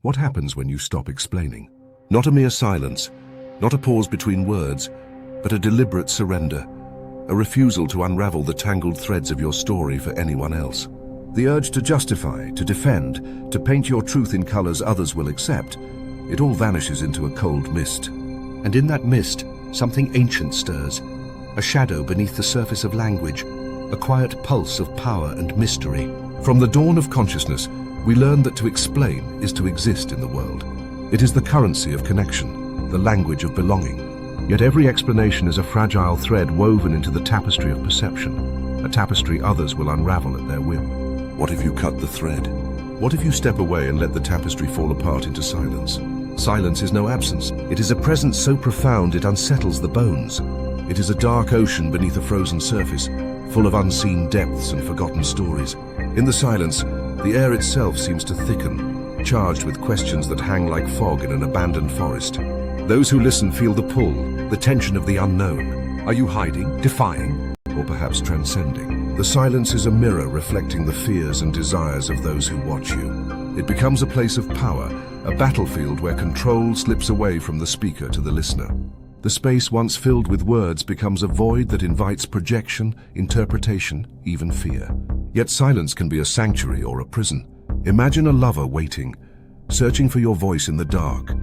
What happens when you stop explaining? Not a mere silence, not a pause between words, but a deliberate surrender, a refusal to unravel the tangled threads of your story for anyone else. The urge to justify, to defend, to paint your truth in colors others will accept, it all vanishes into a cold mist. And in that mist, something ancient stirs, a shadow beneath the surface of language, a quiet pulse of power and mystery. From the dawn of consciousness, we learn that to explain is to exist in the world. It is the currency of connection, the language of belonging. Yet every explanation is a fragile thread woven into the tapestry of perception, a tapestry others will unravel at their whim. What if you cut the thread? What if you step away and let the tapestry fall apart into silence? Silence is no absence. It is a presence so profound it unsettles the bones. It is a dark ocean beneath a frozen surface, full of unseen depths and forgotten stories. In the silence, the air itself seems to thicken, charged with questions that hang like fog in an abandoned forest. Those who listen feel the pull, the tension of the unknown. Are you hiding, defying, or perhaps transcending? The silence is a mirror reflecting the fears and desires of those who watch you. It becomes a place of power, a battlefield where control slips away from the speaker to the listener. The space once filled with words becomes a void that invites projection, interpretation, even fear. Yet silence can be a sanctuary or a prison. Imagine a lover waiting, searching for your voice in the dark,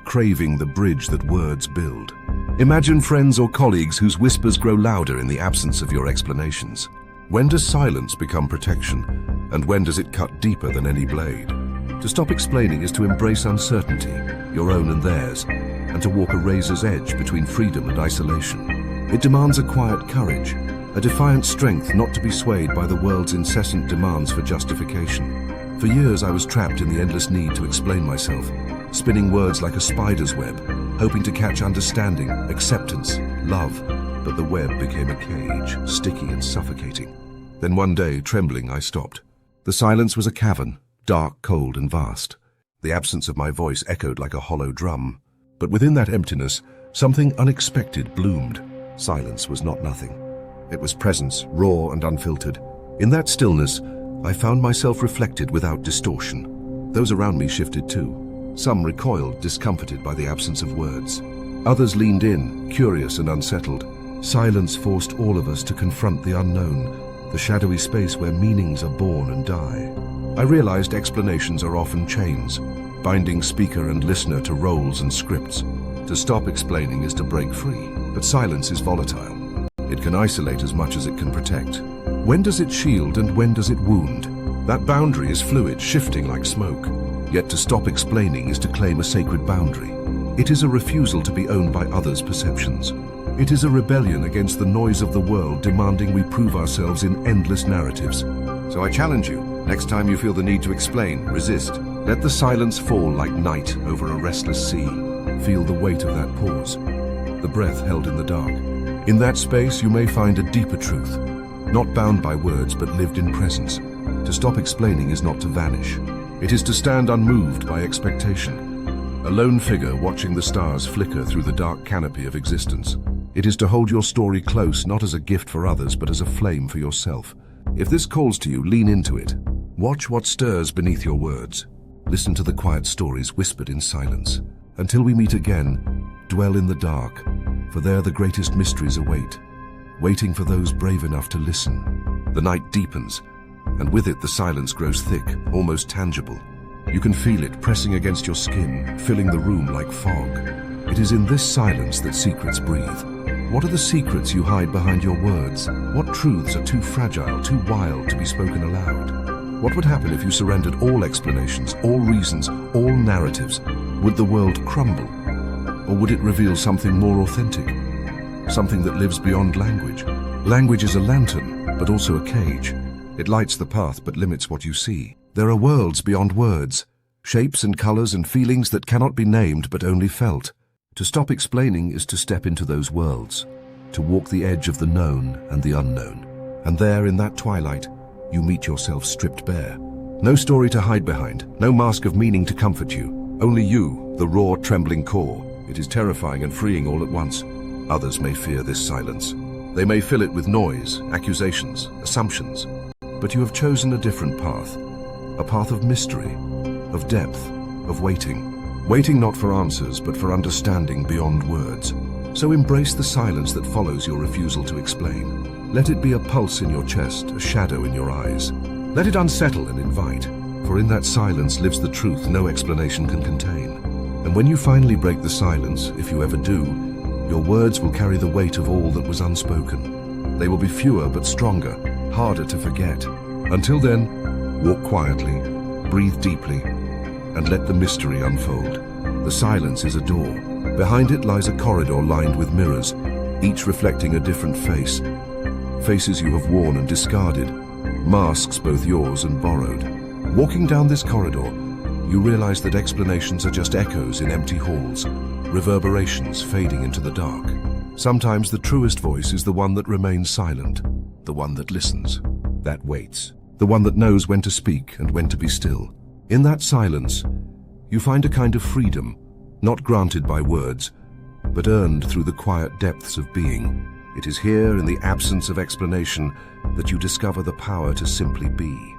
craving the bridge that words build. Imagine friends or colleagues whose whispers grow louder in the absence of your explanations. When does silence become protection, and when does it cut deeper than any blade? To stop explaining is to embrace uncertainty, your own and theirs, and to walk a razor's edge between freedom and isolation. It demands a quiet courage, a defiant strength not to be swayed by the world's incessant demands for justification. For years I was trapped in the endless need to explain myself, spinning words like a spider's web, hoping to catch understanding, acceptance, love. But the web became a cage, sticky and suffocating. Then one day, trembling, I stopped. The silence was a cavern, dark, cold and vast. The absence of my voice echoed like a hollow drum. But within that emptiness, something unexpected bloomed. Silence was not nothing. It was presence, raw and unfiltered. In that stillness, I found myself reflected without distortion. Those around me shifted too. Some recoiled, discomforted by the absence of words. Others leaned in, curious and unsettled. Silence forced all of us to confront the unknown, the shadowy space where meanings are born and die. I realized explanations are often chains, binding speaker and listener to roles and scripts. To stop explaining is to break free, but silence is volatile. It can isolate as much as it can protect. When does it shield and when does it wound? That boundary is fluid, shifting like smoke. Yet to stop explaining is to claim a sacred boundary. It is a refusal to be owned by others' perceptions. It is a rebellion against the noise of the world demanding we prove ourselves in endless narratives. So I challenge you, next time you feel the need to explain, resist. Let the silence fall like night over a restless sea. Feel the weight of that pause, the breath held in the dark. In that space you may find a deeper truth, not bound by words but lived in presence. To stop explaining is not to vanish. It is to stand unmoved by expectation, a lone figure watching the stars flicker through the dark canopy of existence. It is to hold your story close, not as a gift for others, but as a flame for yourself. If this calls to you, lean into it. Watch what stirs beneath your words. Listen to the quiet stories whispered in silence. Until we meet again, dwell in the dark, for there the greatest mysteries await, waiting for those brave enough to listen. The night deepens, and with it the silence grows thick, almost tangible. You can feel it pressing against your skin, filling the room like fog. It is in this silence that secrets breathe. What are the secrets you hide behind your words? What truths are too fragile, too wild to be spoken aloud? What would happen if you surrendered all explanations, all reasons, all narratives? Would the world crumble? Or would it reveal something more authentic? Something that lives beyond language? Language is a lantern, but also a cage. It lights the path but limits what you see. There are worlds beyond words, shapes and colors and feelings that cannot be named but only felt. To stop explaining is to step into those worlds, to walk the edge of the known and the unknown. And there, in that twilight, you meet yourself stripped bare. No story to hide behind, no mask of meaning to comfort you. Only you, the raw, trembling core. It is terrifying and freeing all at once. Others may fear this silence. They may fill it with noise, accusations, assumptions. But you have chosen a different path. A path of mystery, of depth, of waiting. Waiting not for answers, but for understanding beyond words. So embrace the silence that follows your refusal to explain. Let it be a pulse in your chest, a shadow in your eyes. Let it unsettle and invite, for in that silence lives the truth no explanation can contain. And when you finally break the silence, if you ever do, your words will carry the weight of all that was unspoken. They will be fewer but stronger, harder to forget. Until then, walk quietly, breathe deeply, and let the mystery unfold. The silence is a door. Behind it lies a corridor lined with mirrors, each reflecting a different face. Faces you have worn and discarded, masks both yours and borrowed. Walking down this corridor, you realize that explanations are just echoes in empty halls, reverberations fading into the dark. Sometimes the truest voice is the one that remains silent, the one that listens, that waits, the one that knows when to speak and when to be still. In that silence, you find a kind of freedom, not granted by words, but earned through the quiet depths of being. It is here, in the absence of explanation, that you discover the power to simply be.